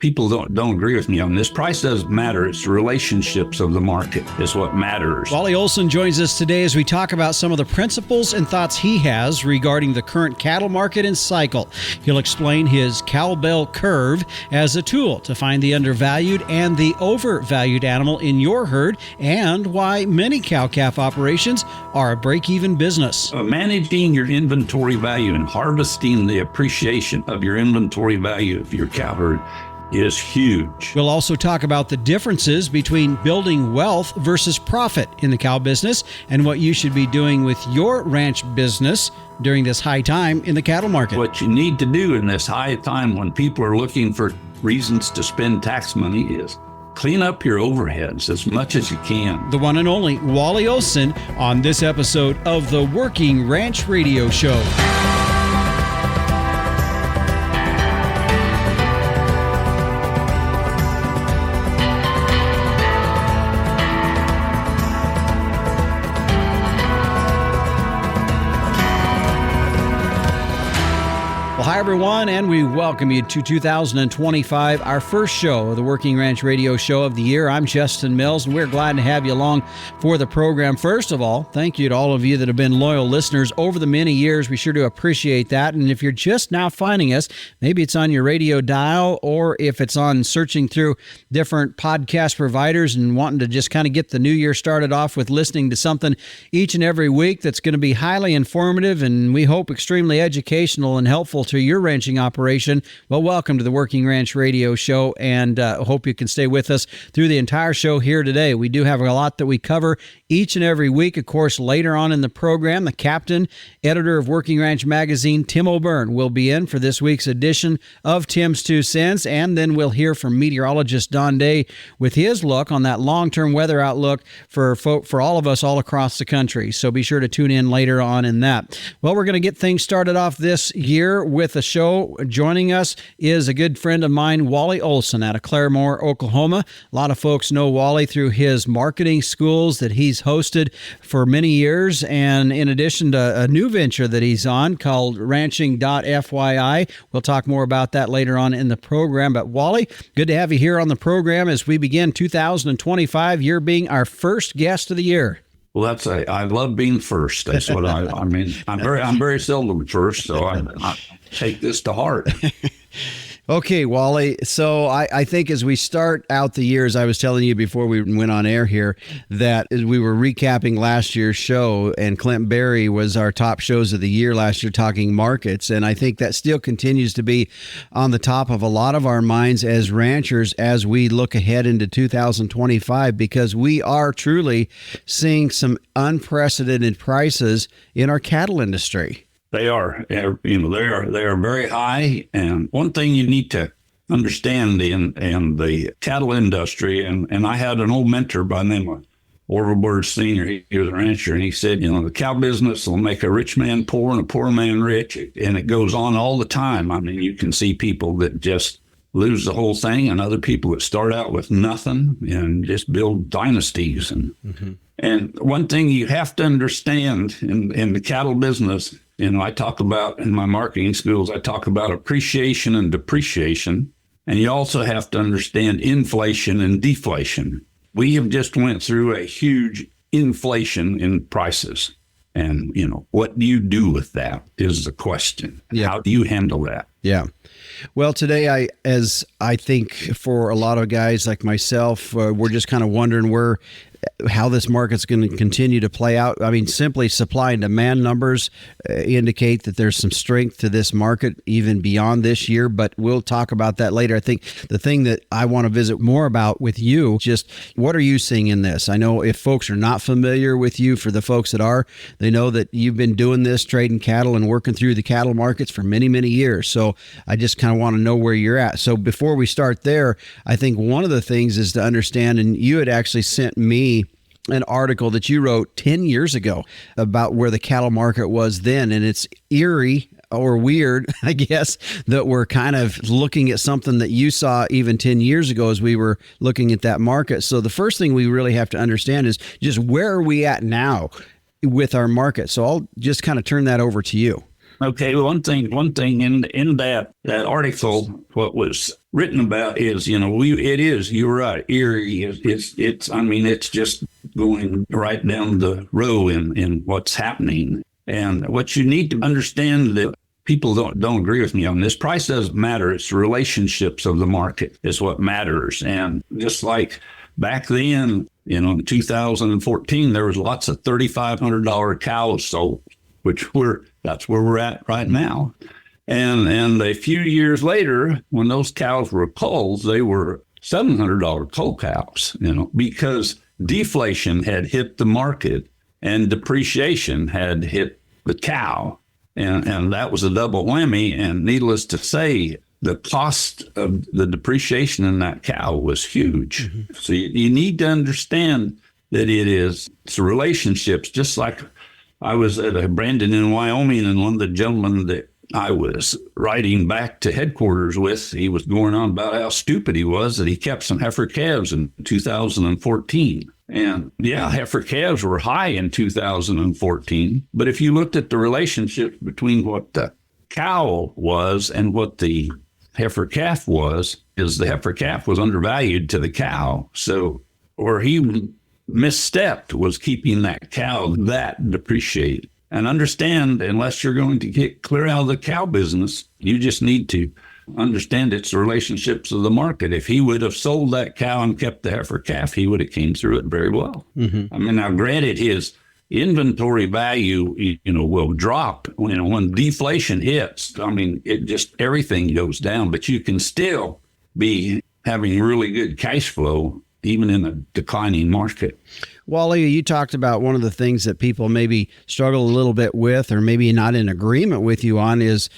people don't agree with me on this. Price doesn't matter. It's the relationships of the market is what matters. Wally Olson joins us today as we talk about some of the principles and thoughts he has regarding the current cattle market and cycle. He'll explain his Cowbell Curve as a tool to find the undervalued and the overvalued animal in your herd, and why many cow-calf operations are a break-even business. Managing your inventory value and harvesting the appreciation of your inventory value of your cow herd is huge. We'll also talk about the differences between building wealth versus profit in the cow business and what you should be doing with your ranch business during this high time in the cattle market. What you need to do in this high time when people are looking for reasons to spend tax money is clean up your overheads as much as you can. The one and only Wally Olson on this episode of the Working Ranch Radio Show. Well, hi, everyone, and we welcome you to 2025, our first show of the Working Ranch Radio Show of the year. I'm Justin Mills, and we're glad to have you along for the program. First of all, thank you to all of you that have been loyal listeners over the many years. We sure do appreciate that. And if you're just now finding us, maybe it's on your radio dial, or if it's on searching through different podcast providers and wanting to just kind of get the new year started off with listening to something each and every week that's going to be highly informative and we hope extremely educational and helpful to your ranching operation, well, welcome to the Working Ranch Radio Show, and hope you can stay with us through the entire show here today. We do have a lot that we cover each and every week. Of course, later on in the program, the captain, editor of Working Ranch Magazine, Tim O'Byrne, will be in for this week's edition of Tim's Two Cents, and then we'll hear from meteorologist Don Day with his look on that long-term weather outlook for all of us all across the country. So be sure to tune in later on in that. Well, we're going to get things started off this year with a show. Joining us is a good friend of mine, Wally Olson, out of Claremore, Oklahoma. A lot of folks know Wally through his marketing schools that he's hosted for many years, and in addition to a new venture that he's on called ranching.fyi. We'll talk more about that later on in the program. But Wally, good to have you here on the program as we begin 2025. You're being our first guest of the year. Well, I love being first. That's what I mean. I'm very seldom first, so I take this to heart. Okay, Wally. So I think as we start out the year, as I was telling you before we went on air here, that as we were recapping last year's show, and Clint Berry was our top shows of the year last year talking markets. And I think that still continues to be on the top of a lot of our minds as ranchers as we look ahead into 2025, because we are truly seeing some unprecedented prices in our cattle industry. They are, they are very high. And one thing you need to understand in the cattle industry, and I had an old mentor by the name of Orville Bird Sr. He was a rancher, and he said, the cow business will make a rich man poor and a poor man rich. And it goes on all the time. I mean, you can see people that just lose the whole thing and other people that start out with nothing and just build dynasties. And one thing you have to understand in the cattle business, I talk about in my marketing schools, I talk about appreciation and depreciation. And you also have to understand inflation and deflation. We have just went through a huge inflation in prices. And, what do you do with that is the question. Yeah. How do you handle that? Yeah. Well, today, as I think for a lot of guys like myself, we're just kind of wondering how this market's going to continue to play out. I mean, simply supply and demand numbers indicate that there's some strength to this market even beyond this year, but we'll talk about that later. I think the thing that I want to visit more about with you, just what are you seeing in this? I know if folks are not familiar with you, for the folks that are, they know that you've been doing this, trading cattle and working through the cattle markets for many, many years. So I just kind of want to know where you're at. So before we start there, I think one of the things is to understand, and you had actually sent me an article that you wrote 10 years ago about where the cattle market was then. And it's eerie or weird, I guess, that we're kind of looking at something that you saw even 10 years ago as we were looking at that market. So the first thing we really have to understand is just where are we at now with our market? So I'll just kind of turn that over to you. Okay, one thing in that article, what was written about is, you're right, Erie it's I mean, it's just going right down the row in what's happening. And what you need to understand, that people don't agree with me on this, price doesn't matter. It's the relationships of the market is what matters. And just like back then, in 2014, there was lots of $3,500 cows sold, that's where we're at right now. And a few years later, when those cows were culls, they were $700 cull cows, because deflation had hit the market and depreciation had hit the cow. And that was a double whammy. And needless to say, the cost of the depreciation in that cow was huge. Mm-hmm. So you need to understand that it's the relationships. Just like I was at a Brandon in Wyoming, and one of the gentlemen that I was riding back to headquarters with, he was going on about how stupid he was that he kept some heifer calves in 2014. And yeah, heifer calves were high in 2014. But if you looked at the relationship between what the cow was and what the heifer calf was, is the heifer calf was undervalued to the cow. So where he misstepped was keeping that cow that depreciated. And understand, unless you're going to get clear out of the cow business, you just need to understand it's the relationships of the market. If he would have sold that cow and kept the heifer calf, he would have came through it very well. Mm-hmm. I mean, now granted, his inventory value, will drop when deflation hits. I mean, it just, everything goes down, but you can still be having really good cash flow even in a declining market. Wally, you talked about one of the things that people maybe struggle a little bit with, or maybe not in agreement with you on, is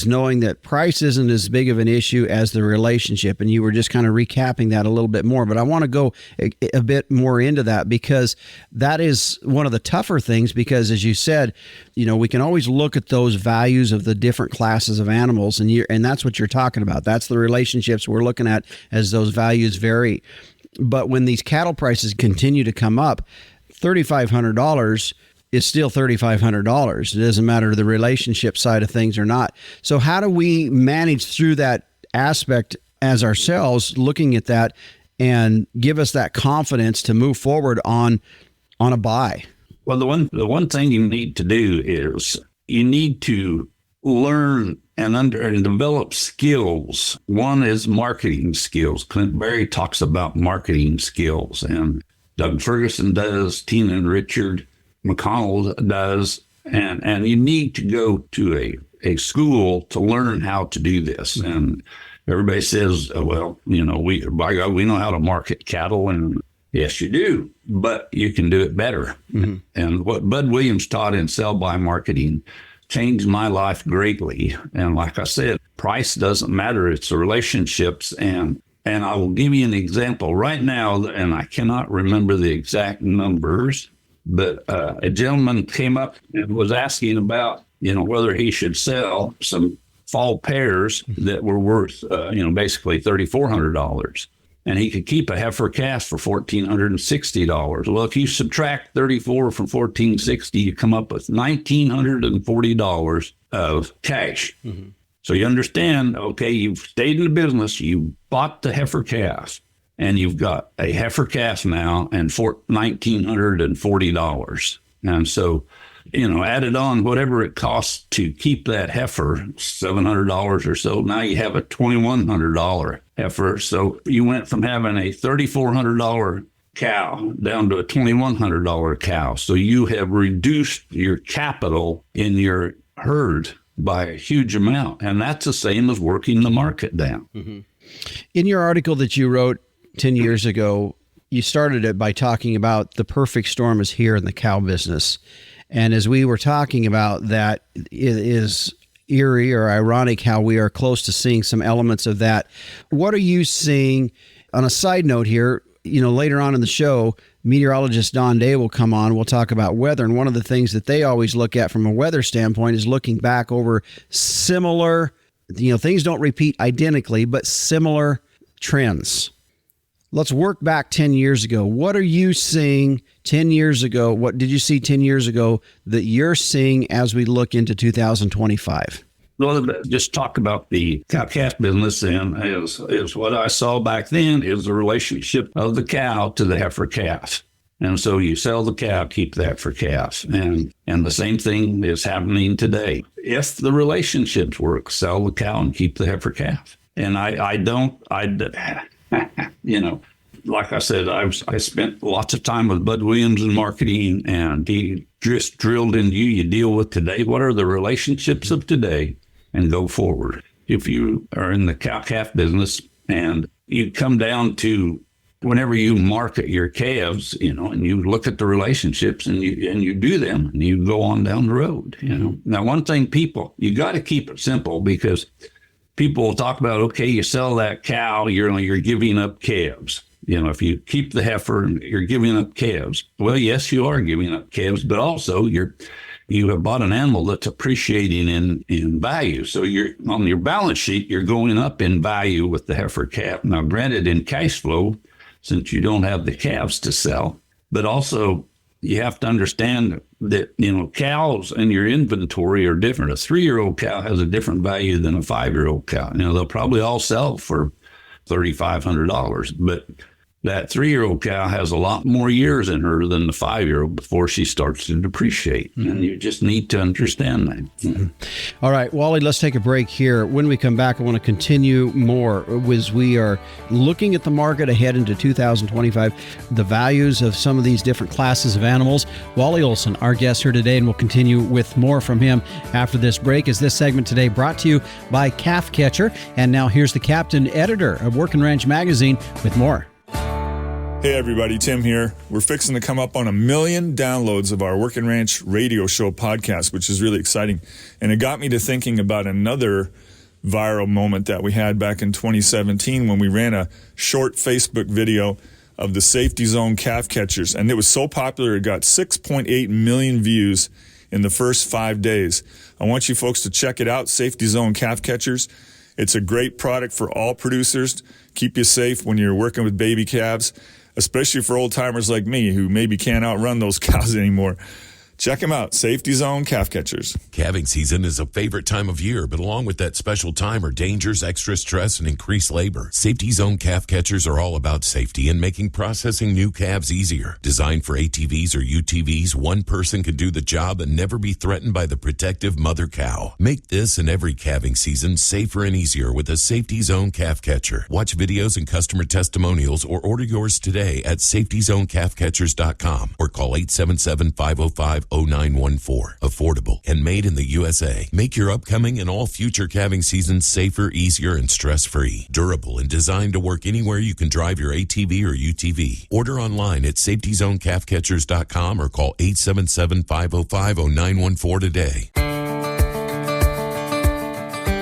knowing that price isn't as big of an issue as the relationship. And you were just kind of recapping that a little bit more. But I want to go a bit more into that, because that is one of the tougher things, because as you said, we can always look at those values of the different classes of animals, and that's what you're talking about. That's the relationships we're looking at as those values vary. But when these cattle prices continue to come up, $3,500 is still $3,500. It doesn't matter the relationship side of things or not. So how do we manage through that aspect as ourselves, looking at that, and give us that confidence to move forward on a buy? Well, the one thing you need to do is you need to learn and develop skills. One is marketing skills. Clint Berry talks about marketing skills, and Doug Ferguson does, Tina and Richard McConnell does, and you need to go to a school to learn how to do this. And everybody says, well, we know how to market cattle, and yes, you do, but you can do it better. Mm-hmm. And what Bud Williams taught in sell-by marketing changed my life greatly. And like I said, price doesn't matter. It's the relationships. And I will give you an example right now, and I cannot remember the exact numbers, but a gentleman came up and was asking about, whether he should sell some fall pairs that were worth, basically $3,400. And he could keep a heifer calf for $1,460. Well, if you subtract 34 from 1,460, you come up with $1,940 of cash. Mm-hmm. So you understand, okay, you've stayed in the business, you bought the heifer calf, and you've got a heifer calf now and $1,940. And so, added on whatever it costs to keep that heifer, $700 or so, now you have a $2,100 heifer. So you went from having a $3,400 cow down to a $2,100 cow. So you have reduced your capital in your herd by a huge amount. And that's the same as working the market down. Mm-hmm. In your article that you wrote 10 years ago, you started it by talking about the perfect storm is here in the cow business. And as we were talking about that, it is eerie or ironic how we are close to seeing some elements of that. What are you seeing? On a side note here, later on in the show, meteorologist Don Day will come on. We'll talk about weather. And one of the things that they always look at from a weather standpoint is looking back over similar, things don't repeat identically, but similar trends. let's work back 10 years ago. What are you seeing 10 years ago? What did you see 10 years ago that you're seeing as we look into 2025? Well, just talk about the cow-calf business, and is what I saw back then is the relationship of the cow to the heifer calf. And so you sell the cow, keep the heifer calf. And the same thing is happening today. If the relationships work, sell the cow and keep the heifer calf. And like I said, I spent lots of time with Bud Williams in marketing, and he just drilled into you deal with today. What are the relationships of today? And go forward. If you are in the cow-calf business and you come down to whenever you market your calves, and you look at the relationships and you do them and you go on down the road, Now, one thing you got to keep it simple, because people will talk about, okay, you sell that cow, you're giving up calves. If you keep the heifer, you're giving up calves. Well, yes, you are giving up calves, but also you have bought an animal that's appreciating in value. So you're on your balance sheet, you're going up in value with the heifer calf. Now, granted, in cash flow, since you don't have the calves to sell, but also you have to understand that, cows in your inventory are different. A 3-year-old cow has a different value than a 5-year-old cow. They'll probably all sell for $3,500, but that 3-year-old cow has a lot more years in her than the 5-year-old before she starts to depreciate. Mm-hmm. And you just need to understand that. Mm-hmm. All right, Wally, let's take a break here. When we come back, I want to continue more as we are looking at the market ahead into 2025, the values of some of these different classes of animals. Wally Olson, our guest here today, and we'll continue with more from him after this break. Is this segment today brought to you by Calf Catcher. And now here's the captain editor of Working Ranch Magazine with more. Hey everybody, Tim here. We're fixing to come up on 1 million downloads of our Working Ranch radio show podcast, which is really exciting. And it got me to thinking about another viral moment that we had back in 2017 when we ran a short Facebook video of the Safety Zone calf catchers. And it was so popular, it got 6.8 million views in the first 5 days. I want you folks to check it out, Safety Zone calf catchers. It's a great product for all producers. Keep you safe when you're working with baby calves, especially for old timers like me who maybe can't outrun those cows anymore. Check them out, Safety Zone Calf Catchers. Calving season is a favorite time of year, but along with that special time are dangers, extra stress, and increased labor. Safety Zone Calf Catchers are all about safety and making processing new calves easier. Designed for ATVs or UTVs, one person can do the job and never be threatened by the protective mother cow. Make this and every calving season safer and easier with a Safety Zone Calf Catcher. Watch videos and customer testimonials or order yours today at safetyzonecalfcatchers.com or call 877-505-0914. Affordable and made in the USA. Make your upcoming and all future calving seasons safer, easier, and stress-free. Durable and designed to work anywhere you can drive your ATV or UTV. Order online at safetyzonecalfcatchers.com or call 877-505-0914 today.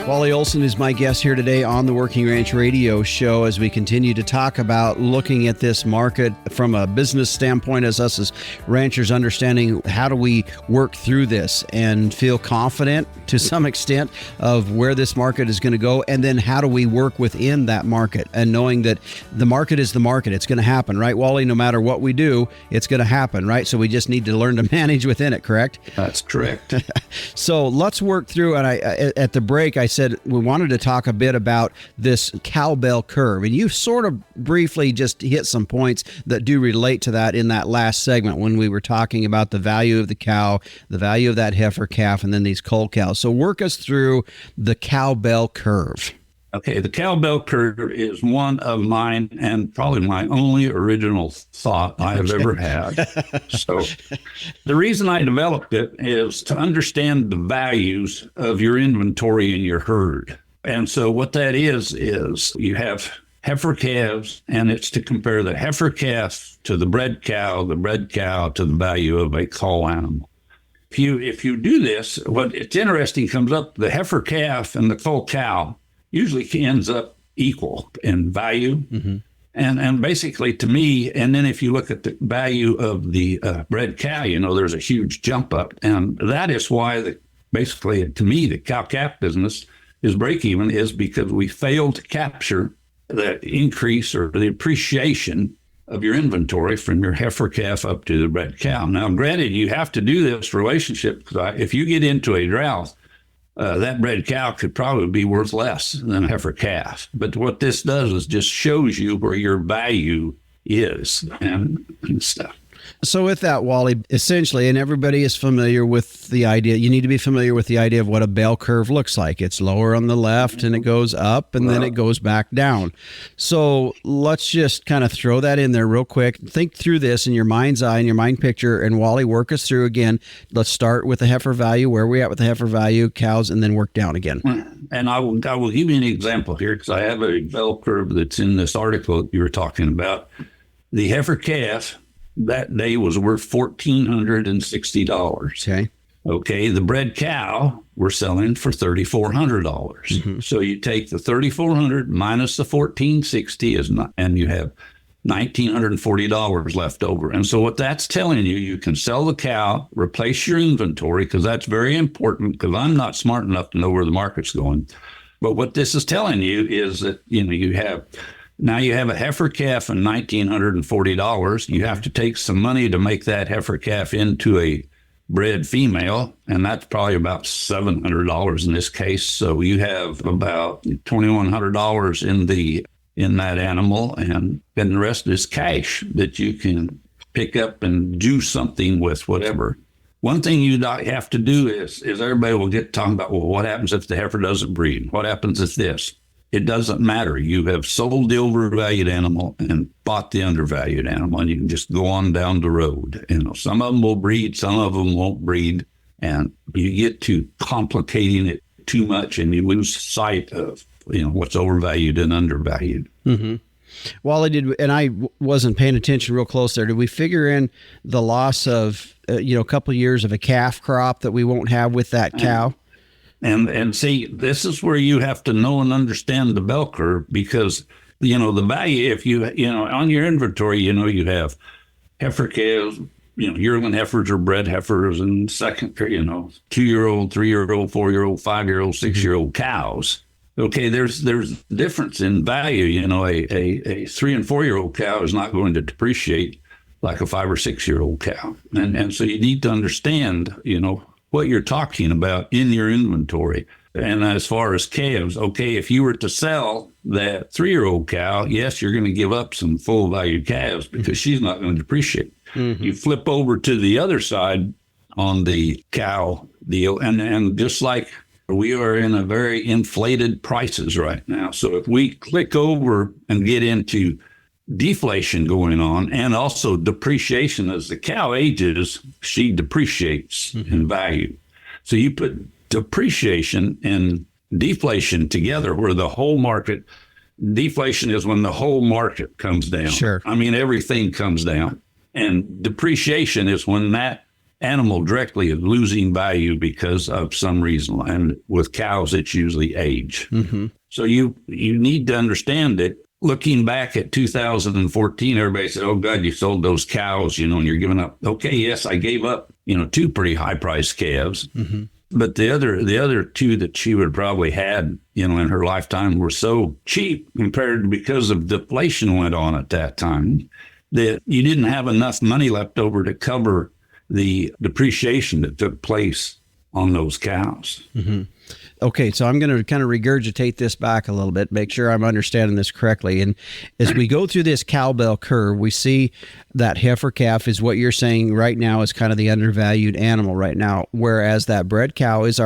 Wally Olson is my guest here today on the Working Ranch Radio Show as we continue to talk about looking at this market from a business standpoint as us as ranchers, understanding how do we work through this and feel confident to some extent of where this market is going to go, and then how do we work within that market and knowing that the market is the market. It's going to happen, right, Wally? No matter what we do, it's going to happen, right? So we just need to learn to manage within it, correct? That's correct. So let's work through, and at the break I said we wanted to talk a bit about this Cowbell Curve, and you sort of briefly just hit some points that do relate to that in that last segment when we were talking about the value of the cow, the value of that heifer calf, and then these cull cows. So work us through the Cowbell Curve. Okay, the Cowbell Curve is one of mine and probably my only original thought I have ever had. So the reason I developed it is to understand the values of your inventory in your herd. And so what that is you have heifer calves, and it's to compare the heifer calf to the bred cow to the value of a cull animal. If you do this, what it's interesting comes up, the heifer calf and the cull cow usually ends up equal in value. Mm-hmm. And basically to me, and then if you look at the value of the bred cow, there's a huge jump up. And that is why basically to me, the cow-calf business is break even, is because we failed to capture the increase or the appreciation of your inventory from your heifer calf up to the bred cow. Now, granted, you have to do this relationship because if you get into a drought, that bred cow could probably be worth less than a heifer calf. But what this does is just shows you where your value is and stuff. So with that, Wally, essentially, and everybody is familiar with the idea, you need to be familiar with the idea of what a bell curve looks like. It's lower on the left and it goes up and then it goes back down. So let's just kind of throw that in there real quick. Think through this in your mind's eye, in your mind picture, and Wally, work us through again. Let's start with the heifer value, where are we at with the heifer value, cows, and then work down again. And I will give you an example here because I have a bell curve that's in this article you were talking about. The heifer calf that day was worth $1,460. Okay. The bred cow we're selling for $3,400. So you take the $3,400 minus the $1,460 and you have $1,940 left over. And so what that's telling you, you can sell the cow, replace your inventory, because that's very important, because I'm not smart enough to know where the market's going. But what this is telling you is that, you have a heifer calf and $1,940. You have to take some money to make that heifer calf into a bred female, and that's probably about $700 in this case. So you have about $2,100 in that animal, and then the rest is cash that you can pick up and do something with, whatever. One thing you have to do is everybody will get talking about, well, what happens if the heifer doesn't breed? What happens if this? It doesn't matter. You have sold the overvalued animal and bought the undervalued animal, and you can just go on down the road. Some of them will breed, some of them won't breed, and you get to complicating it too much, and you lose sight of what's overvalued and undervalued. Mm-hmm. Wally, I wasn't paying attention real close there. Did we figure in the loss of a couple of years of a calf crop that we won't have with that cow? And see, this is where you have to know and understand the bell curve, because, the value, if you on your inventory, you have heifer calves, yearling heifers or bred heifers, and second, 2-year-old, 3-year-old, 4-year-old, 5-year-old, 6-year-old cows. Okay, there's difference in value. A 3 and 4-year-old cow is not going to depreciate like a 5 or 6-year-old cow. And so you need to understand, what you're talking about in your inventory. And as far as calves, okay, if you were to sell that 3-year-old cow, yes, you're going to give up some full value calves because she's not going to depreciate. You flip over to the other side on the cow deal, and just like we are in a very inflated prices right now. So if we click over and get into deflation going on and also depreciation, as the cow ages, she depreciates in value. So you put depreciation and deflation together, where the whole market, deflation is when the whole market comes down. Sure. I mean, everything comes down. And depreciation is when that animal directly is losing value because of some reason. And with cows, it's usually age. So you need to understand that. Looking back at 2014, everybody said, oh, God, you sold those cows, and you're giving up. Okay, yes, I gave up, 2 pretty high-priced calves. But the other 2 that she would probably had, in her lifetime were so cheap compared to, because of deflation went on at that time, that you didn't have enough money left over to cover the depreciation that took place on those cows. Okay, so I'm going to kind of regurgitate this back a little bit, make sure I'm understanding this correctly. And as we go through this cowbell curve, we see that heifer calf is what you're saying right now is kind of the undervalued animal right now, whereas that bred cow is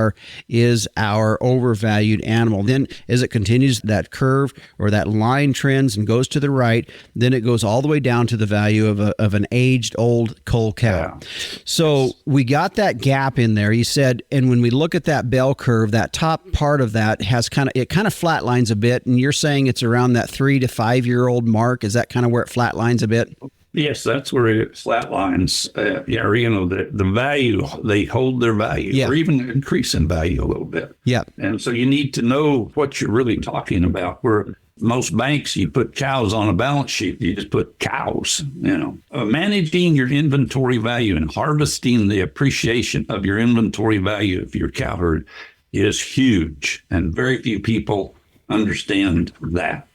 our overvalued animal. Then as it continues, that curve or that line trends and goes to the right, then it goes all the way down to the value of an aged old cull cow. So we got that gap in there, you said, and when we look at that bell curve, that top part of that has kind of flatlines a bit, and you're saying it's around that 3 to 5-year-old mark. Is that kind of where it flatlines a bit? Yes, that's where it flatlines. The value, they hold their value, or even increase in value a little bit. Yeah. And so you need to know what you're really talking about. Where most banks, you put cows on a balance sheet, you just put cows. Managing your inventory value and harvesting the appreciation of your inventory value of your cow herd is huge, and very few people understand that.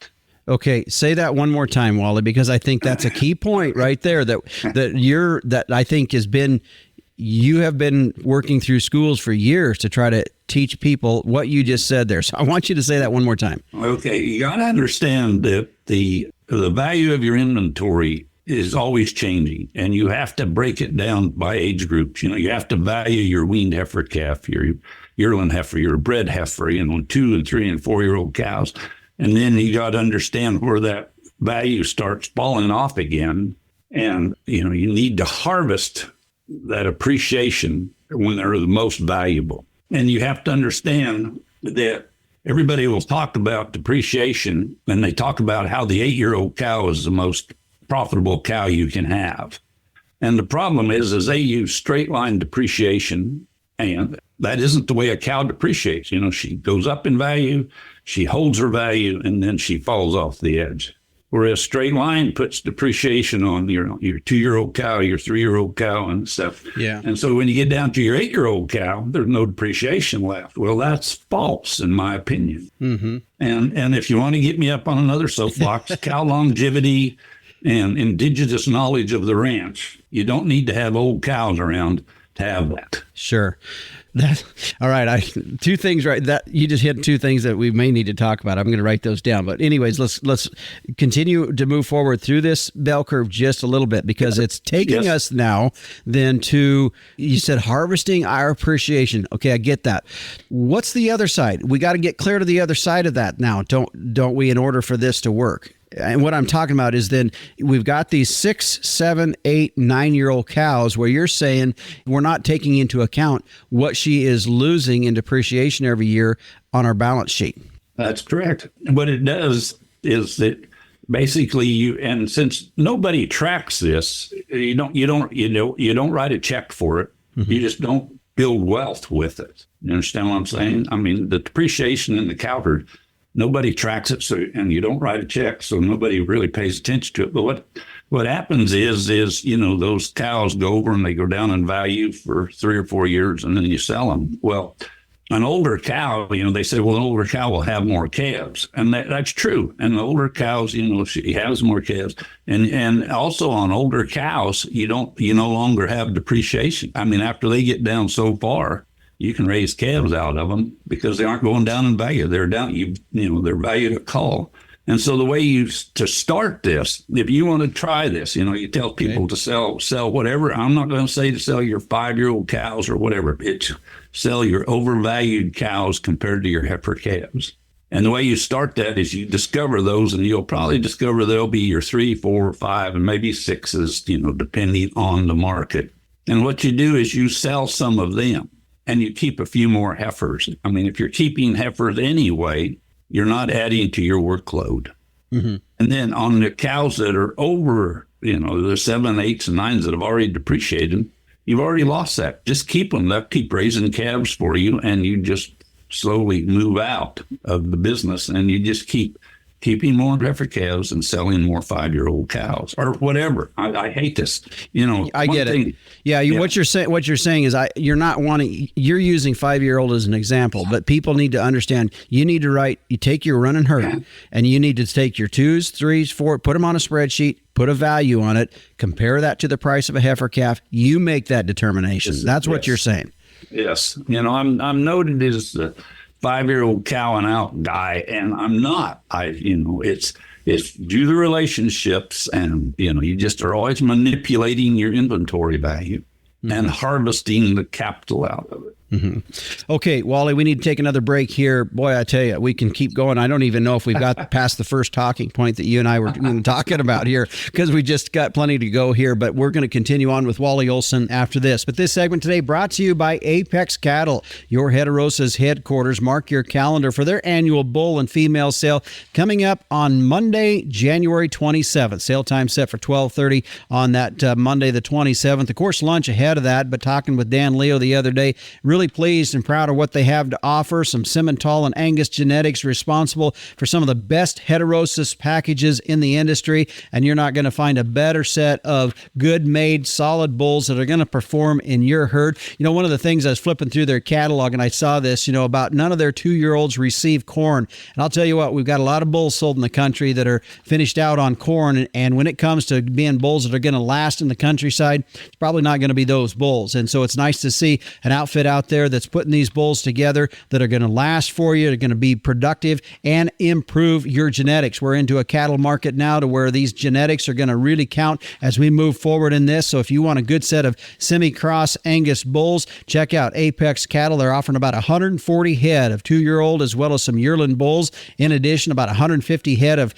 Okay, say that one more time, Wally, because I think that's a key point right there that I think you have been working through schools for years to try to teach people what you just said there. So I want you to say that one more time. Okay, you got to understand that the value of your inventory is always changing, and you have to break it down by age groups. You have to value your weaned heifer calf, your yearling heifer, your bred heifer, 2 and 3 and 4 year old cows. And then you got to understand where that value starts falling off again. And, you need to harvest that appreciation when they're the most valuable. And you have to understand that everybody will talk about depreciation, and they talk about how the 8-year-old cow is the most profitable cow you can have. And the problem is they use straight line depreciation, and that isn't the way a cow depreciates. She goes up in value, she holds her value, and then she falls off the edge. Whereas straight line puts depreciation on your 2-year-old cow, your 3-year-old cow and stuff. Yeah. And so when you get down to your 8-year-old cow, there's no depreciation left. Well, that's false, in my opinion. Mm-hmm. And if you want to get me up on another soapbox, cow longevity and indigenous knowledge of the ranch, you don't need to have old cows around to have that. Sure. All right. Two things, right? That you just hit two things that we may need to talk about. I'm going to write those down. But anyways, let's continue to move forward through this bell curve just a little bit, because it's taking us now then to, you said harvesting our appreciation. Okay, I get that. What's the other side? We got to get clear to the other side of that now, don't we, in order for this to work? And what I'm talking about is then we've got these 6, 7, 8, 9-year-old cows where you're saying we're not taking into account what she is losing in depreciation every year on our balance sheet. That's correct. What it does is that basically and since nobody tracks this, you don't write a check for it. Mm-hmm. You just don't build wealth with it. You understand what I'm saying? I mean, the depreciation in the cow herd, nobody tracks it, and you don't write a check, so nobody really pays attention to it. But what happens is those cows go over and they go down in value for 3 or 4 years, and then you sell them. Well, an older cow, they say, well, an older cow will have more calves, and that's true. And the older cows, she has more calves, and also on older cows, you no longer have depreciation. I mean, after they get down so far, you can raise calves out of them because they aren't going down in value. They're down, they're valued at call. And so the way to start this, if you want to try this, you tell people to sell whatever. I'm not going to say to sell your 5-year-old cows or whatever. It's sell your overvalued cows compared to your heifer calves. And the way you start that is you discover those, and you'll probably discover they'll be your 3, 4, 5, and maybe 6s, depending on the market. And what you do is you sell some of them, and you keep a few more heifers. I mean, if you're keeping heifers anyway, you're not adding to your workload. Mm-hmm. And then on the cows that are over, the 7, 8s, and 9s that have already depreciated, you've already lost that. Just keep them. They'll keep raising calves for you, and you just slowly move out of the business, and you just keep keeping more heifer calves and selling more 5-year-old cows or whatever. I hate this. I get it. Yeah, what you're saying is you're not wanting. You're using 5-year-old as an example, but people need to understand. You need to you take your running herd, and you need to take your 2s, 3s, 4, put them on a spreadsheet, put a value on it, compare that to the price of a heifer calf. You make that determination. That's what you're saying. Yes, I'm noted as the 5-year-old cow and out guy, and I'm not. It's due to relationships, and you just are always manipulating your inventory value and harvesting the capital out of it. Mm-hmm. Okay, Wally, we need to take another break here. Boy, I tell you, we can keep going. I don't even know if we've got past the first talking point that you and I were talking about here, because we just got plenty to go here, but we're going to continue on with Wally Olson after this. But this segment today brought to you by Apex Cattle, your Heterosa's headquarters. Mark your calendar for their annual bull and female sale coming up on Monday, January 27th. Sale time set for 12:30 on that Monday, the 27th. Of course, lunch ahead of that, but talking with Dan Leo the other day, really really pleased and proud of what they have to offer. Some Simmental and Angus genetics responsible for some of the best heterosis packages in the industry, and you're not going to find a better set of good made solid bulls that are going to perform in your herd. One of the things I was flipping through their catalog and I saw this, about none of their 2-year-olds receive corn. And I'll tell you what, we've got a lot of bulls sold in the country that are finished out on corn, and when it comes to being bulls that are going to last in the countryside, it's probably not going to be those bulls. And so it's nice to see an outfit out there that's putting these bulls together that are going to last for you, they're going to be productive and improve your genetics. We're into a cattle market now to where these genetics are going to really count as we move forward in this. So if you want a good set of semi-cross Angus bulls, check out Apex Cattle. They're offering about 140 head of 2-year-old as well as some yearling bulls. In addition, about 115 head of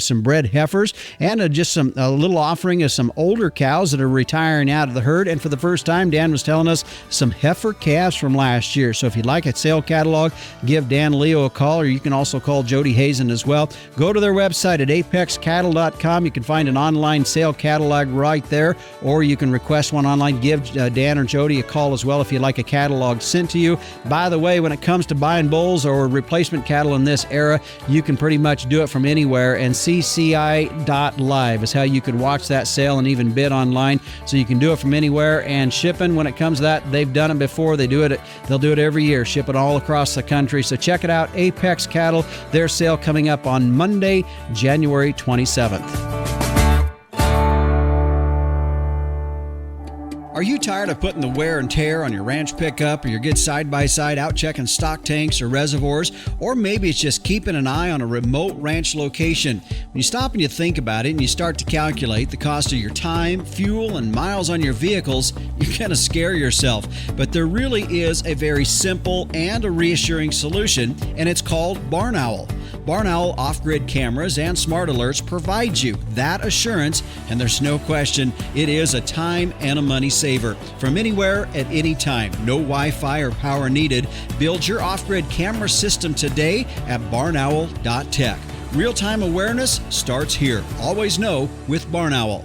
some bred heifers, and just a little offering of some older cows that are retiring out of the herd. And for the first time, Dan was telling us some heifer calves from last year. So if you'd like a sale catalog, give Dan Leo a call, or you can also call Jody Hazen as well. Go to their website at apexcattle.com. You can find an online sale catalog right there, or you can request one online. Give Dan or Jody a call as well if you'd like a catalog sent to you. By the way, when it comes to buying bulls or replacement cattle in this era, you can pretty much do it from anywhere, and cci.live is how you could watch that sale and even bid online. So you can do it from anywhere, and shipping, when it comes to that, they've done it before. They'll do it every year, ship it all across the country. So check it out, Apex Cattle, their sale coming up on Monday, January 27th. Are you tired of putting the wear and tear on your ranch pickup or your good side-by-side out checking stock tanks or reservoirs? Or maybe it's just keeping an eye on a remote ranch location. When you stop and you think about it and you start to calculate the cost of your time, fuel, and miles on your vehicles, you're going to scare yourself. But there really is a very simple and a reassuring solution, and it's called Barn Owl. Barn Owl off-grid cameras and smart alerts provide you that assurance, and there's no question it is a time and a money saver. From anywhere at any time, no Wi-Fi or power needed. Build your off-grid camera system today at barnowl.tech. Real-time awareness starts here. Always know with Barn Owl.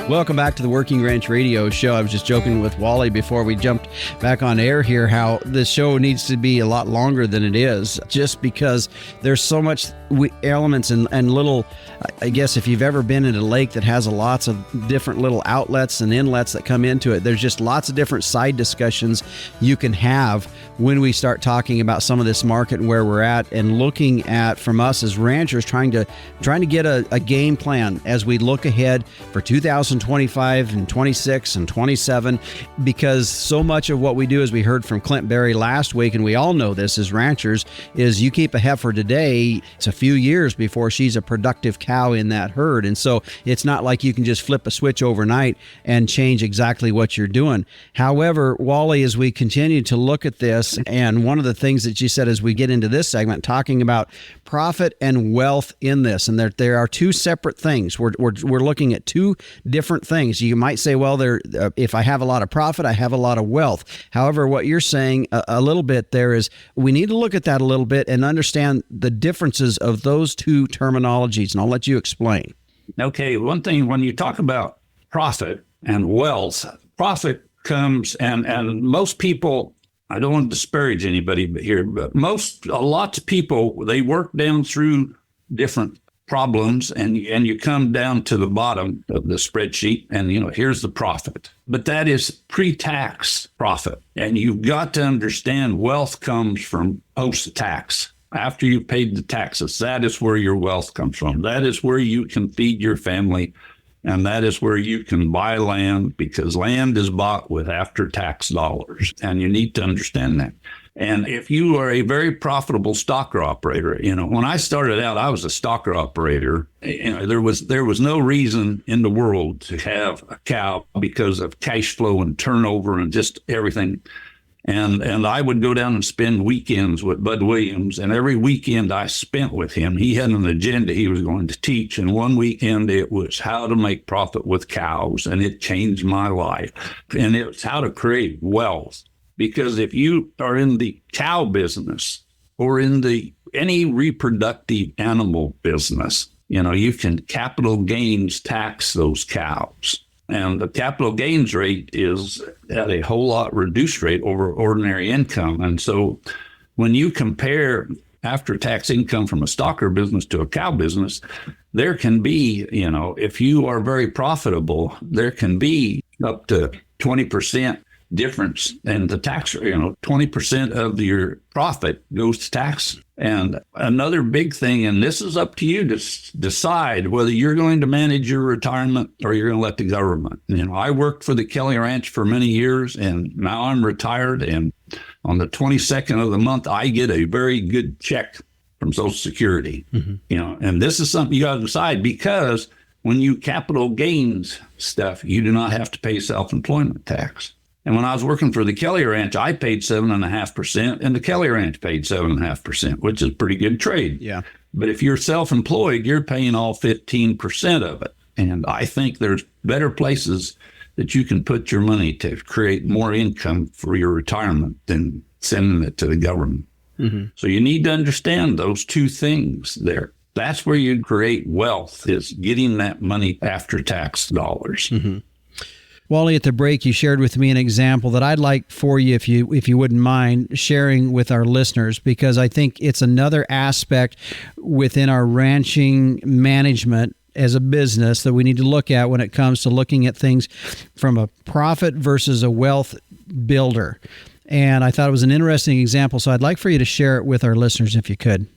Welcome back to the Working Ranch Radio Show. I was just joking with Wally before we jumped back on air here how this show needs to be a lot longer than it is, just because there's so much elements and little, I guess if you've ever been in a lake that has lots of different little outlets and inlets that come into it, there's just lots of different side discussions you can have when we start talking about some of this market and where we're at, and looking at, from us as ranchers, trying to get a game plan as we look ahead for 2025 and 26 and 27, because so much of what we do, as we heard from Clint Berry last week, and we all know this as ranchers, is you keep a heifer today, it's a few years before she's a productive cow in that herd. And so it's not like you can just flip a switch overnight and change exactly what you're doing. However, Wally, as we continue to look at this, and one of the things that you said as we get into this segment, talking about profit and wealth in this, and there are two separate things. We're looking at two different things. You might say, well, if I have a lot of profit, I have a lot of wealth. However, what you're saying a little bit there is we need to look at that a little bit and understand the differences of those two terminologies, and I'll let you explain. Okay, one thing, when you talk about profit and wealth, profit comes, and most people, I don't want to disparage anybody here, but lots of people, they work down through different problems, and you come down to the bottom of the spreadsheet, and here's the profit. But that is pre-tax profit, and you've got to understand wealth comes from post-tax. After you've paid the taxes, that is where your wealth comes from. That is where you can feed your family, and that is where you can buy land, because land is bought with after-tax dollars, and you need to understand that. And if you are a very profitable stocker operator, when I started out, I was a stocker operator. There was no reason in the world to have a cow because of cash flow and turnover and just everything. And I would go down and spend weekends with Bud Williams, and every weekend I spent with him, he had an agenda he was going to teach. And one weekend it was how to make profit with cows, and it changed my life. And it was how to create wealth. Because if you are in the cow business or in any reproductive animal business, you can capital gains tax those cows. And the capital gains rate is at a whole lot reduced rate over ordinary income. And so when you compare after-tax income from a stocker business to a cow business, there can be, if you are very profitable, there can be up to 20% difference in the tax rate. 20% of your profit goes to tax. And another big thing, and this is up to you to decide whether you're going to manage your retirement or you're going to let the government. I worked for the Kelly Ranch for many years, and now I'm retired. And on the 22nd of the month, I get a very good check from Social Security. And this is something you got to decide, because when you capital gains stuff, you do not have to pay self-employment tax. And when I was working for the Kelly Ranch, I paid 7.5%, and the Kelly Ranch paid 7.5%, which is a pretty good trade. Yeah. But if you're self-employed, you're paying all 15% of it. And I think there's better places that you can put your money to create more income for your retirement than sending it to the government. So you need to understand those two things there. That's where you create wealth, is getting that money after tax dollars. Wally, at the break, you shared with me an example that I'd like for you, if you wouldn't mind sharing with our listeners, because I think it's another aspect within our ranching management as a business that we need to look at when it comes to looking at things from a profit versus a wealth builder. And I thought it was an interesting example, so I'd like for you to share it with our listeners if you could.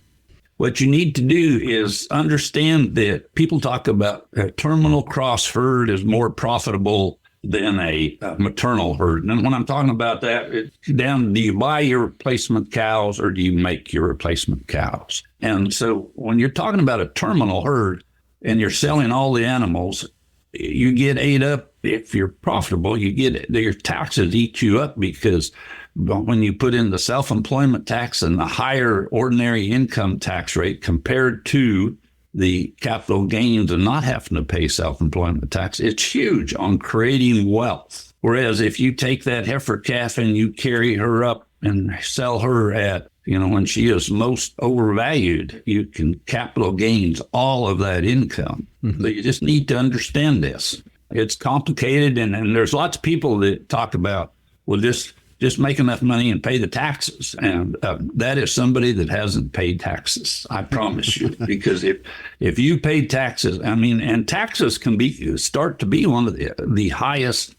What you need to do is understand that people talk about a terminal cross herd is more profitable than a maternal herd. And when I'm talking about that, it's down, do you buy your replacement cows or do you make your replacement cows? And so when you're talking about a terminal herd and you're selling all the animals, you get ate up. If you're profitable, you get your taxes eat you up, because when you put in the self-employment tax and the higher ordinary income tax rate compared to the capital gains and not having to pay self-employment tax, it's huge on creating wealth. Whereas if you take that heifer calf and you carry her up and sell her at, when she is most overvalued, you can capital gains all of that income. But you just need to understand this. It's complicated, and there's lots of people that talk about, well, just make enough money and pay the taxes. And that is somebody that hasn't paid taxes, I promise you. Because if you pay taxes, and taxes can start to be one of the highest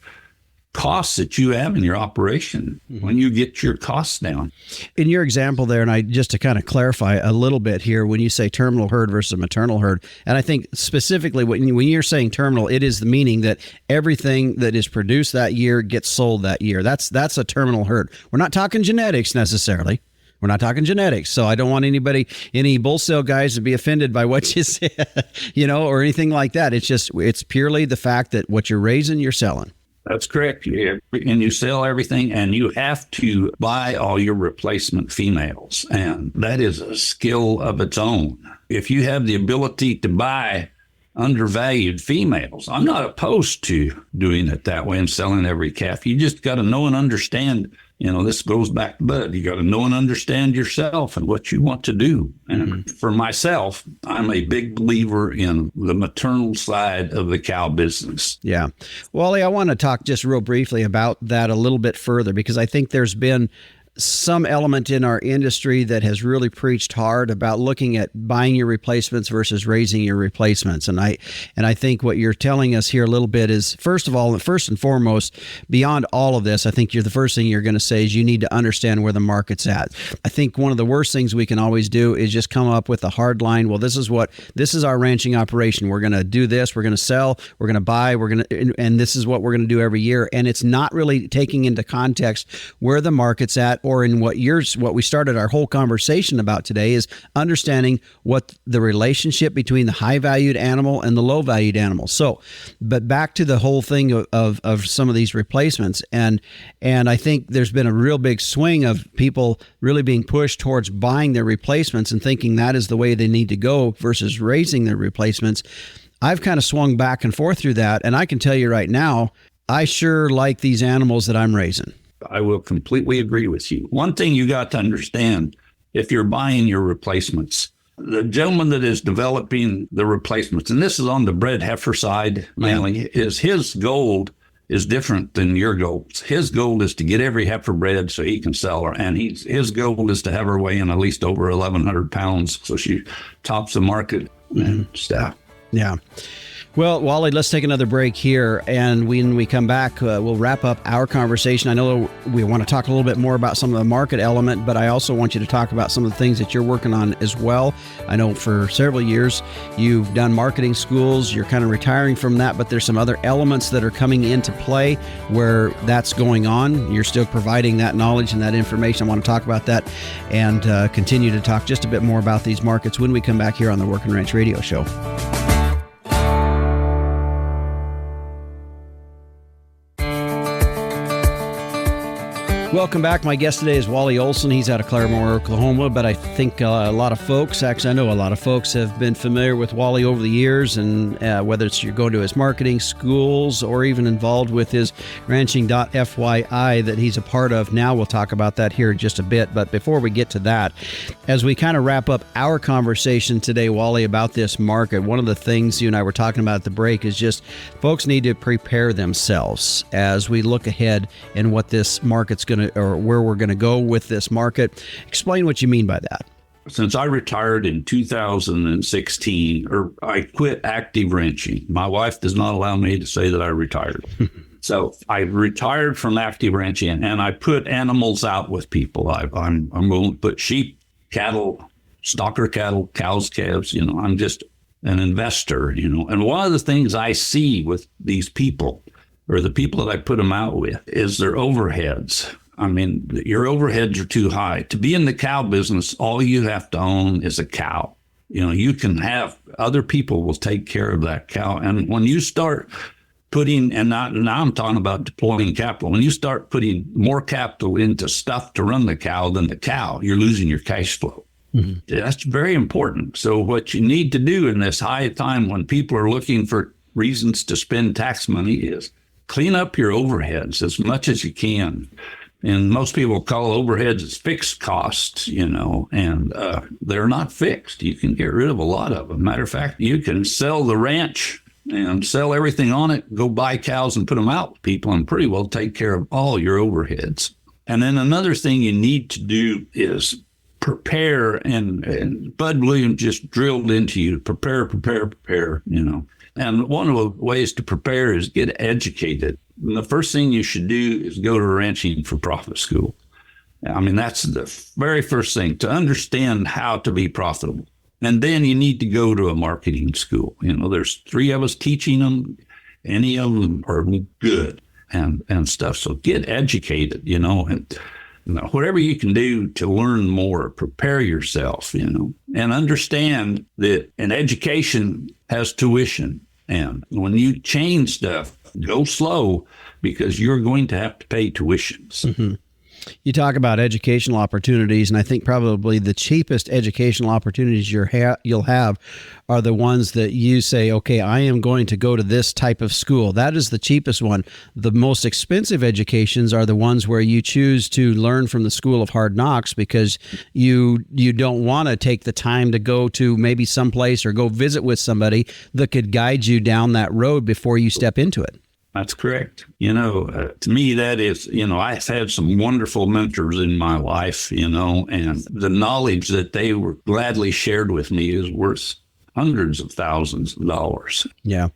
costs that you have in your operation when you get your costs down. In your example there, and just to kind of clarify a little bit here, when you say terminal herd versus maternal herd, and I think specifically when you're saying terminal, it is the meaning that everything that is produced that year gets sold that year. That's a terminal herd. We're not talking genetics necessarily. We're not talking genetics. So I don't want any bull sale guys to be offended by what you said, or anything like that. It's purely the fact that what you're raising, you're selling. That's correct. And you sell everything, and you have to buy all your replacement females. And that is a skill of its own. If you have the ability to buy undervalued females, I'm not opposed to doing it that way and selling every calf. You just got to know and understand, this goes back to Bud. You got to know and understand yourself and what you want to do. And for myself, I'm a big believer in the maternal side of the cow business. Yeah. Wally, I want to talk just real briefly about that a little bit further, because I think there's been some element in our industry that has really preached hard about looking at buying your replacements versus raising your replacements. And I think what you're telling us here a little bit is, first and foremost, beyond all of this, I think the first thing you're going to say is you need to understand where the market's at. I think one of the worst things we can always do is just come up with a hard line. Well, this is our ranching operation. We're going to do this. We're going to sell. We're going to buy. And this is what we're going to do every year. And it's not really taking into context where the market's at, or in what we started our whole conversation about today is understanding what the relationship between the high valued animal and the low valued animal. So, but back to the whole thing of some of these replacements, and I think there's been a real big swing of people really being pushed towards buying their replacements and thinking that is the way they need to go versus raising their replacements. I've kind of swung back and forth through that, and I can tell you right now, I sure like these animals that I'm raising. I will completely agree with you. One thing you got to understand, if you're buying your replacements, The gentleman that is developing the replacements, and this is on the bred heifer side mainly, is his goal is different than your goals. His goal is to get every heifer bred so he can sell her, and his goal is to have her weigh in at least over 1,100 pounds so she tops the market and stuff. Yeah. Well, Wally, let's take another break here. And when we come back, we'll wrap up our conversation. I know we want to talk a little bit more about some of the market element, but I also want you to talk about some of the things that you're working on as well. I know for several years you've done marketing schools. You're kind of retiring from that, but there's some other elements that are coming into play where that's going on. You're still providing that knowledge and that information. I want to talk about that and continue to talk just a bit more about these markets when we come back here on the Working Ranch Radio Show. Welcome back. My guest today is Wally Olson. He's out of Claremore, Oklahoma, but I think a lot of folks, actually I know a lot of folks have been familiar with Wally over the years, and whether it's you're going to his marketing schools or even involved with his ranching.fyi that he's a part of now. We'll talk about that here in just a bit, but before we get to that, as we kind of wrap up our conversation today, Wally, about this market, one of the things you and I were talking about at the break is just folks need to prepare themselves as we look ahead and what this market's going to, or where we're going to go with this market. Explain what you mean by that. Since I retired in 2016, or I quit active ranching, my wife does not allow me to say that I retired. So I retired from active ranching, and I put animals out with people. I'm willing to put sheep, cattle, stocker cattle, cows, calves. I'm just an investor. And one of the things I see with these people, or the people that I put them out with, is their overheads. I mean, your overheads are too high. To be in the cow business, all you have to own is a cow. You can have other people will take care of that cow. And when you start putting, and now I'm talking about deploying capital, when you start putting more capital into stuff to run the cow than the cow, you're losing your cash flow. Mm-hmm. That's very important. So what you need to do in this high time when people are looking for reasons to spend tax money is clean up your overheads as much as you can. And most people call overheads as fixed costs, and they're not fixed. You can get rid of a lot of them. Matter of fact, you can sell the ranch and sell everything on it, go buy cows and put them out with people, and pretty well take care of all your overheads. And then another thing you need to do is prepare, and Bud Williams just drilled into you, prepare. And one of the ways to prepare is get educated. And the first thing you should do is go to a ranching for profit school. I mean, that's the very first thing, to understand how to be profitable. And then you need to go to a marketing school. There's 3 of us teaching them. Any of them are good and stuff. So get educated, and whatever you can do to learn more, prepare yourself, and understand that an education has tuition. And when you change stuff, go slow, because you're going to have to pay tuitions. Mm-hmm. You talk about educational opportunities, and I think probably the cheapest educational opportunities you'll have are the ones that you say, okay, I am going to go to this type of school. That is the cheapest one. The most expensive educations are the ones where you choose to learn from the school of hard knocks, because you don't want to take the time to go to maybe someplace or go visit with somebody that could guide you down that road before you step into it. That's correct. To me, that is, I've had some wonderful mentors in my life, and the knowledge that they were gladly shared with me is worth hundreds of thousands of dollars. Yeah.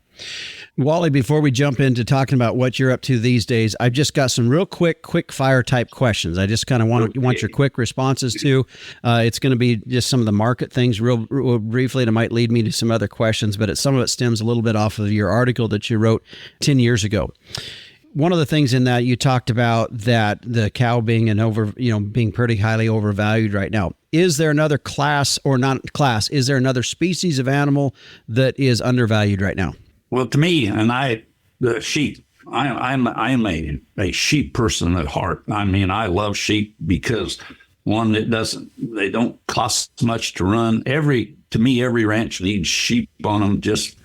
Wally, before we jump into talking about what you're up to these days, I've just got some real quick fire type questions. I just kind of want your quick responses to. It's going to be just some of the market things real briefly, and it might lead me to some other questions, but some of it stems a little bit off of your article that you wrote 10 years ago. One of the things in that you talked about that the cow being being pretty highly overvalued right now. Is there another class, or not class? Is there another species of animal that is undervalued right now? Well, to me, the sheep, I'm a sheep person at heart. I mean, I love sheep because, one, they don't cost much to run. Every ranch needs sheep on them, just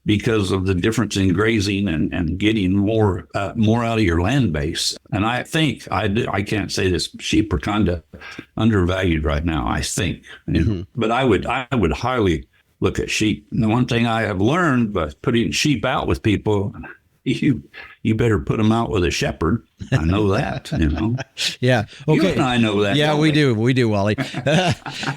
because of the difference in grazing and getting more out of your land base. And I think I can't say this, sheep are kind of undervalued right now, I think. But I would highly look at sheep. And the one thing I have learned by putting sheep out with people, you better put them out with a shepherd. I know that, Yeah. Okay. You and I know that. Yeah, we do. We do, Wally.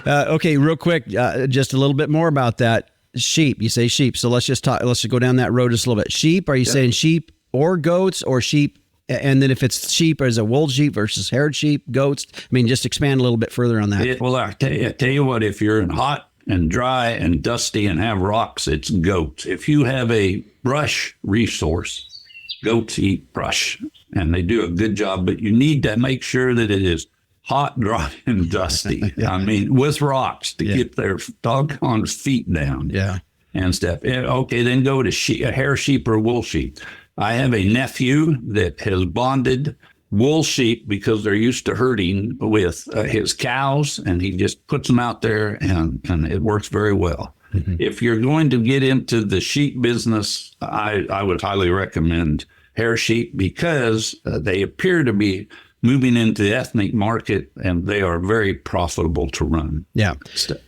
Okay, real quick, just a little bit more about that. Sheep. You say sheep. So let's just go down that road just a little bit. Sheep. Are you saying sheep or goats or sheep? And then if it's sheep, is it wool sheep versus haired sheep, goats? I mean, just expand a little bit further on that. Well, I tell you what, if you're in hot and dry and dusty and have rocks, it's goats. If you have a brush resource, goats eat brush and they do a good job, but you need to make sure that it is hot, dry, and dusty. I mean, with rocks to get their doggone feet down. Yeah. And stuff. Okay, then go to a hair sheep or wool sheep. I have a nephew that has bonded wool sheep because they're used to herding with his cows, and he just puts them out there, and it works very well. If you're going to get into the sheep business, I would highly recommend hair sheep because they appear to be moving into the ethnic market, and they are very profitable to run. Yeah.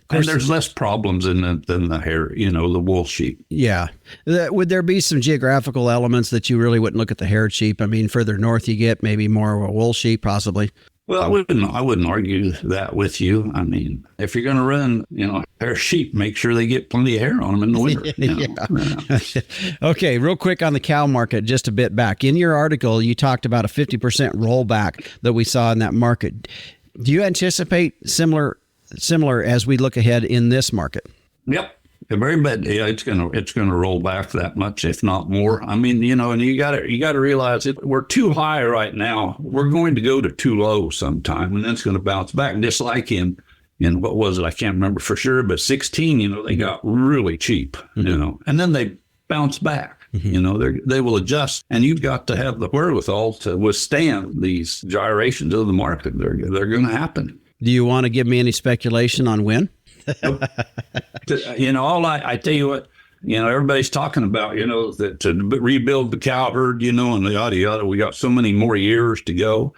And there's less problems than the hair, the wool sheep. Yeah. Would there be some geographical elements that you really wouldn't look at the haired sheep? I mean, further north you get, maybe more of a wool sheep, possibly. Well, I wouldn't argue that with you. I mean, if you're going to run, hair sheep, make sure they get plenty of hair on them in the winter. Okay, real quick on the cow market, just a bit back. In your article, you talked about a 50% rollback that we saw in that market. Do you anticipate similar as we look ahead in this market? Yep. Very bad. Yeah, it's gonna roll back that much, if not more. I mean, and you got to realize we're too high right now. We're going to go to too low sometime, and then it's going to bounce back. Just like in what was it? I can't remember for sure, but 16, they got really cheap, and then they bounce back. They will adjust, and you've got to have the wherewithal to withstand these gyrations of the market. They're going to happen. Do you want to give me any speculation on when? I tell you what, everybody's talking about, that to rebuild the cow herd, and the yada yada. We got so many more years to go.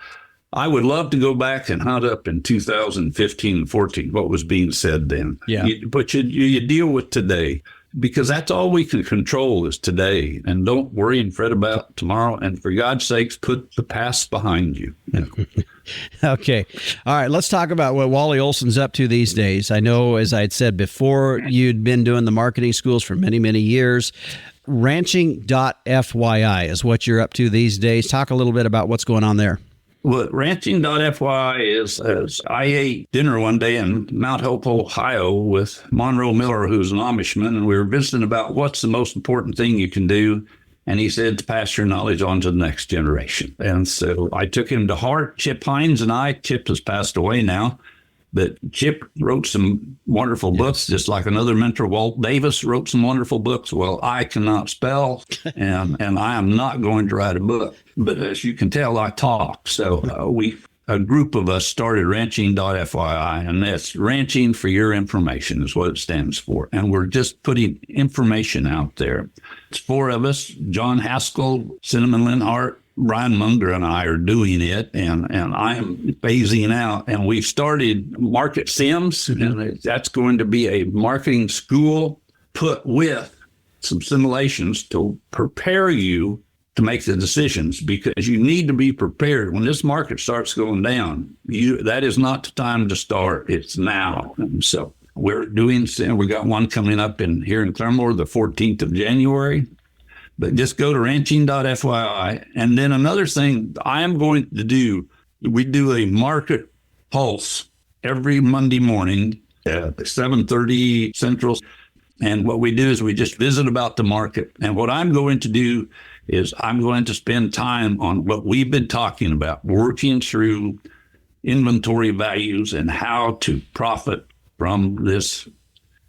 I would love to go back and hunt up in 2015 and 14 what was being said then. Yeah. But you deal with today, because that's all we can control is today. And don't worry and fret about tomorrow. And for God's sakes, put the past behind you. Okay. All right. Let's talk about what Wally Olson's up to these days. I know, as I had said before, you'd been doing the marketing schools for many, many years. Ranching.fyi is what you're up to these days. Talk a little bit about what's going on there. Well, ranching.fyi is I ate dinner one day in Mount Hope, Ohio with Monroe Miller, who's an Amishman, and we were visiting about what's the most important thing you can do. And he said to pass your knowledge on to the next generation. And so I took him to heart. Chip Hines and I, Chip has passed away now, but Chip wrote some wonderful books, just like another mentor, Walt Davis, wrote some wonderful books. Well, I cannot spell, and I am not going to write a book. But as you can tell, I talk. So a group of us started ranching.fyi, and that's ranching for your information is what it stands for. And we're just putting information out there. It's four of us, John Haskell, Cinnamon Linhart, Brian Munger, and I are doing it, and I am phasing out. And we've started Market Sims, and that's going to be a marketing school put with some simulations to prepare you to make the decisions, because you need to be prepared. When this market starts going down, that is not the time to start. It's now. And so we got one coming up here in Claremore, the 14th of January. But just go to ranching.fyi. And then another thing I am going to do, we do a market pulse every Monday morning at 7:30 Central. And what we do is we just visit about the market. And what I'm going to do is I'm going to spend time on what we've been talking about, working through inventory values and how to profit from this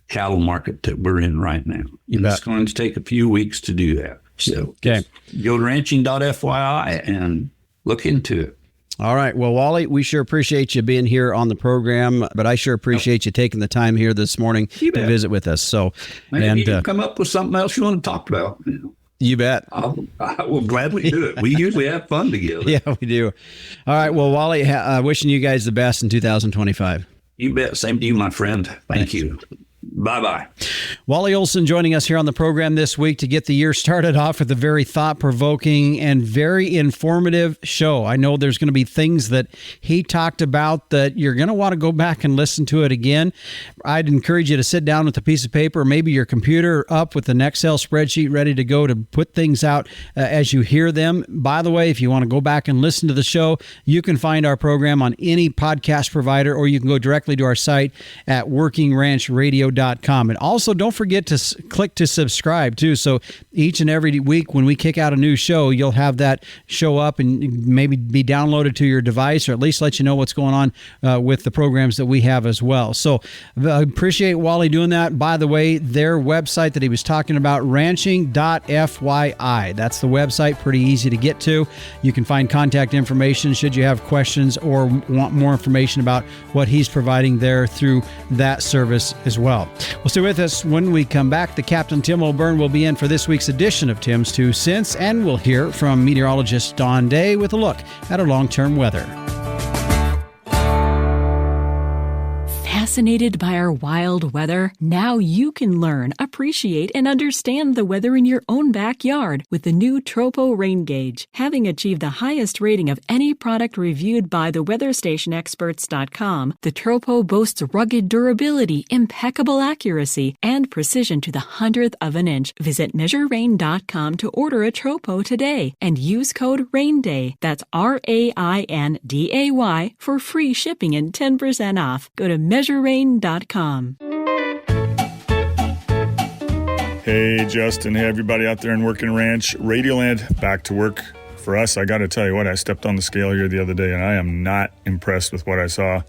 cattle market that we're in right now. It's going to take a few weeks to do that. So go to ranching.fyi and look into it. All right. Well, Wally, we sure appreciate you being here on the program, but I sure appreciate you taking the time here this morning to visit with us. So, Maybe you can come up with something else you want to talk about. You bet. I will gladly do it. We usually have fun together. Yeah, we do. All right. Well, Wally, wishing you guys the best in 2025. You bet. Same to you, my friend. Thank you. Bye-bye. Wally Olson joining us here on the program this week to get the year started off with a very thought-provoking and very informative show. I know there's going to be things that he talked about that you're going to want to go back and listen to it again. I'd encourage you to sit down with a piece of paper, maybe your computer up with an Excel spreadsheet ready to go to put things out as you hear them. By the way, if you want to go back and listen to the show, you can find our program on any podcast provider, or you can go directly to our site at workingranchradio.com. And also, don't forget to click to subscribe, too. So each and every week when we kick out a new show, you'll have that show up and maybe be downloaded to your device, or at least let you know what's going on with the programs that we have as well. So I appreciate Wally doing that. By the way, their website that he was talking about, ranching.fyi. That's the website. Pretty easy to get to. You can find contact information should you have questions or want more information about what he's providing there through that service as well. Well, stay with us. When we come back, the Captain Tim O'Byrne will be in for this week's edition of Tim's 2 Cents, and we'll hear from meteorologist Don Day with a look at our long-term weather. Fascinated by our wild weather? Now you can learn, appreciate, and understand the weather in your own backyard with the new Tropo Rain Gauge. Having achieved the highest rating of any product reviewed by the weatherstationexperts.com, the Tropo boasts rugged durability, impeccable accuracy, and precision to the 100th of an inch. Visit measurerain.com to order a Tropo today and use code RAINDAY. That's RAINDAY for free shipping and 10% off. Go to measurerain.com. Hey, Justin. Hey, everybody out there in Working Ranch Radioland. Back to work for us. I got to tell you what, I stepped on the scale here the other day, and I am not impressed with what I saw.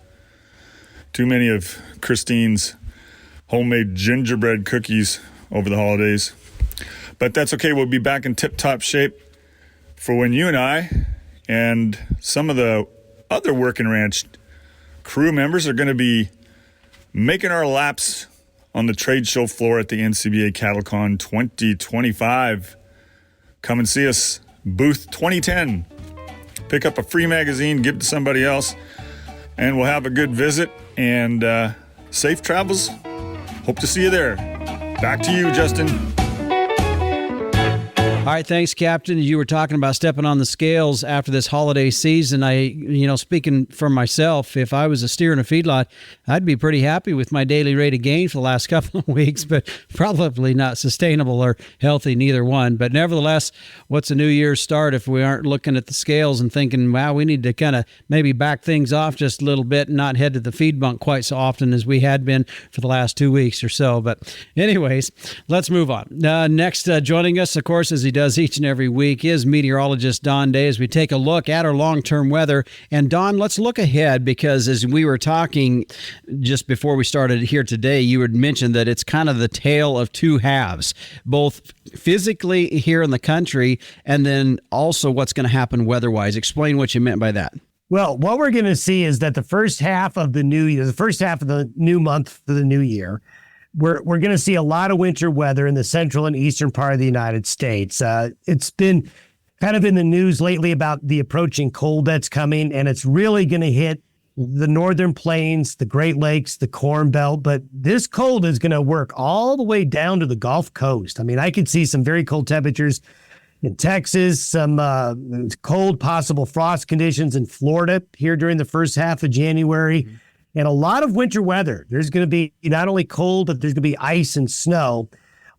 Too many of Christine's homemade gingerbread cookies over the holidays. But that's okay. We'll be back in tip-top shape for when you and I and some of the other Working Ranch crew members are going to be making our laps on the trade show floor at the NCBA CattleCon 2025. Come and see us, booth 2010. Pick up a free magazine, give it to somebody else, and we'll have a good visit and safe travels. Hope to see you there. Back to you, Justin. All right, thanks, Captain. You were talking about stepping on the scales after this holiday season. Speaking for myself, if I was a steer in a feedlot, I'd be pretty happy with my daily rate of gain for the last couple of weeks, but probably not sustainable or healthy, neither one. But nevertheless, what's a new year's start if we aren't looking at the scales and thinking, wow, we need to kind of maybe back things off just a little bit and not head to the feed bunk quite so often as we had been for the last 2 weeks or so. But anyways, let's move on. Next, joining us, of course, as he does each and every week, is meteorologist Don Day as we take a look at our long-term weather. And Don, let's look ahead, because as we were talking just before we started here today, you had mentioned that it's kind of the tale of two halves, both physically here in the country and then also what's going to happen weather-wise. Explain what you meant by that. Well, what we're going to see is that the first half of the new year, the first half of the new month for the new year, we're going to see a lot of winter weather in the central and eastern part of the United States. It's been kind of in the news lately about the approaching cold that's coming, and it's really going to hit the northern plains, the Great Lakes, the Corn Belt. But this cold is going to work all the way down to the Gulf Coast. I mean, I could see some very cold temperatures in Texas, some cold possible frost conditions in Florida here during the first half of January. And a lot of winter weather. There's going to be not only cold, but there's going to be ice and snow.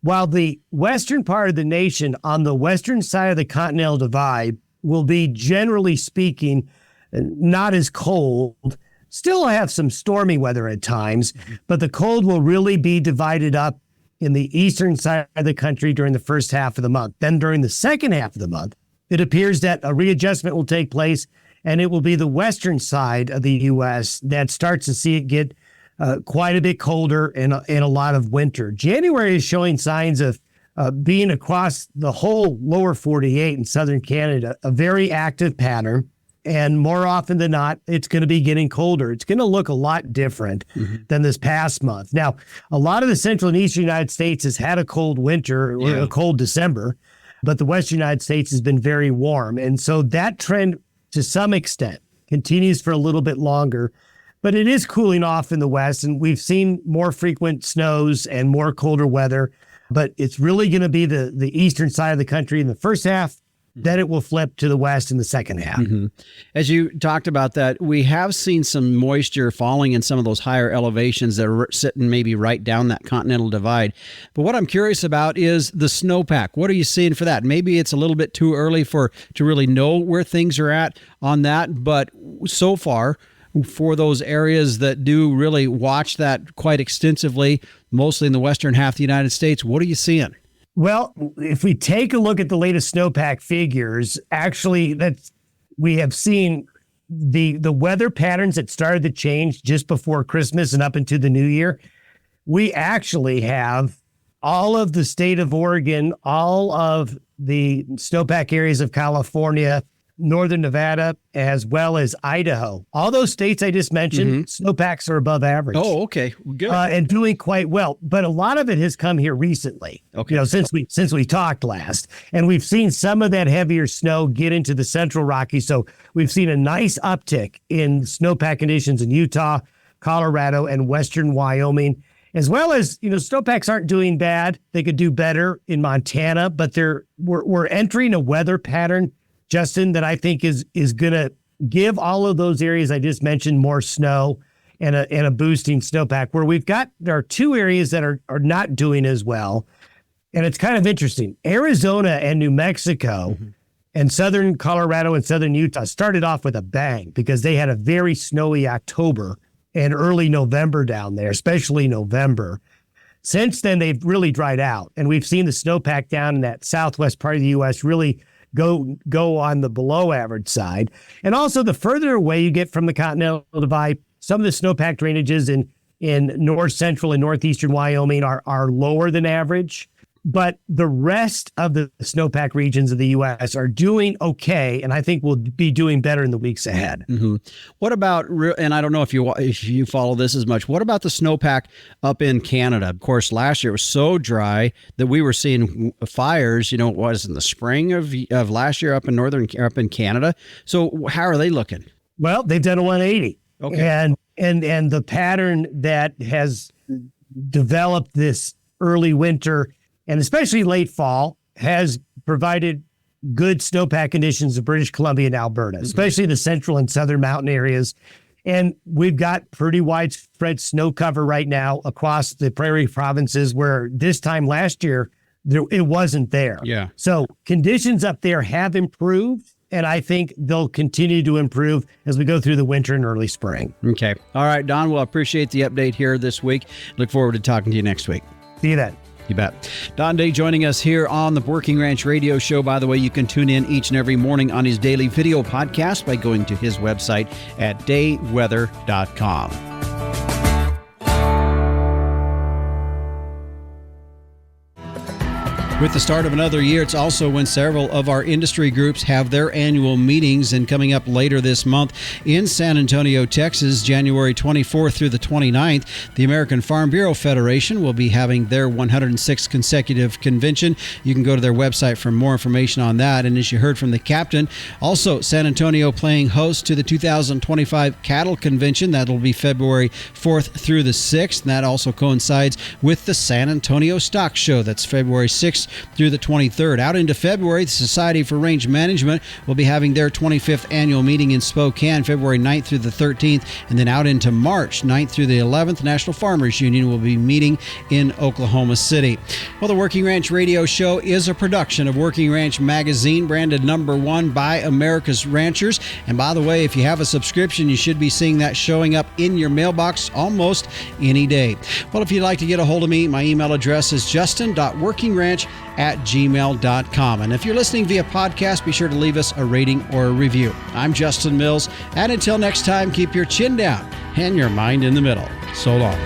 While the western part of the nation on the western side of the Continental Divide will be, generally speaking, not as cold, still have some stormy weather at times, but the cold will really be divided up in the eastern side of the country during the first half of the month. Then during the second half of the month, it appears that a readjustment will take place, and it will be the western side of the U.S. that starts to see it get quite a bit colder and a lot of winter. January is showing signs of being across the whole lower 48 in southern Canada, a very active pattern. And more often than not, it's going to be getting colder. It's going to look a lot different than this past month. Now, a lot of the central and eastern United States has had a cold winter or a cold December, but the western United States has been very warm. And so that trend, to some extent, continues for a little bit longer. But it is cooling off in the west, and we've seen more frequent snows and more colder weather. But it's really going to be the eastern side of the country in the first half. Then it will flip to the west in the second half. As you talked about that, we have seen some moisture falling in some of those higher elevations that are sitting maybe right down that continental divide. But what I'm curious about is the snowpack. What are you seeing for that? Maybe it's a little bit too early to really know where things are at on that. But so far, for those areas that do really watch that quite extensively, mostly in the western half of the United States, what are you seeing? Well, if we take a look at the latest snowpack figures, actually, we have seen the weather patterns that started to change just before Christmas and up into the new year. We actually have all of the state of Oregon, all of the snowpack areas of California, northern Nevada, as well as Idaho. All those states I just mentioned, snowpacks are above average. Oh, okay. Good. And doing quite well. But a lot of it has come here recently, since we talked last. And we've seen some of that heavier snow get into the central Rockies. So we've seen a nice uptick in snowpack conditions in Utah, Colorado, and western Wyoming, as well as, snowpacks aren't doing bad. They could do better in Montana, but we're entering a weather pattern, Justin, that I think is going to give all of those areas I just mentioned more snow and a boosting snowpack. Where there are two areas that are not doing as well. And it's kind of interesting. Arizona and New Mexico and southern Colorado and southern Utah started off with a bang because they had a very snowy October and early November down there, especially November. Since then, they've really dried out. And we've seen the snowpack down in that southwest part of the U.S. really go on the below average side. And also, the further away you get from the continental divide, some of the snowpack drainages in north central and northeastern Wyoming are lower than average. But the rest of the snowpack regions of the U.S. are doing okay, and I think will be doing better in the weeks ahead. What about, and I don't know if you follow this as much, what about the snowpack up in Canada? Of course, last year it was so dry that we were seeing fires, in the spring of last year up in Canada. So how are they looking? Well, they've done a 180. Okay. And the pattern that has developed this early winter and especially late fall has provided good snowpack conditions in British Columbia and Alberta, especially the central and southern mountain areas. And we've got pretty widespread snow cover right now across the prairie provinces where this time last year, it wasn't there. Yeah. So conditions up there have improved, and I think they'll continue to improve as we go through the winter and early spring. Okay. All right, Don, well, I appreciate the update here this week. Look forward to talking to you next week. See you then. You bet. Don Day joining us here on the Working Ranch Radio Show. By the way, you can tune in each and every morning on his daily video podcast by going to his website at dayweather.com. With the start of another year, it's also when several of our industry groups have their annual meetings, and coming up later this month in San Antonio, Texas, January 24th through the 29th, the American Farm Bureau Federation will be having their 106th consecutive convention. You can go to their website for more information on that. And as you heard from the captain, also San Antonio playing host to the 2025 Cattle Convention. That'll be February 4th through the 6th. And that also coincides with the San Antonio Stock Show. That's February 6th through the 23rd. Out into February, the Society for Range Management will be having their 25th annual meeting in Spokane, February 9th through the 13th. And then out into March 9th through the 11th, National Farmers Union will be meeting in Oklahoma City. Well, the Working Ranch Radio Show is a production of Working Ranch Magazine, branded #1 by America's Ranchers. And by the way, if you have a subscription, you should be seeing that showing up in your mailbox almost any day. Well, if you'd like to get a hold of me, my email address is justin.workinranch@gmail.com. And if you're listening via podcast, be sure to leave us a rating or a review. I'm Justin Mills, and until next time, keep your chin down and your mind in the middle. So long.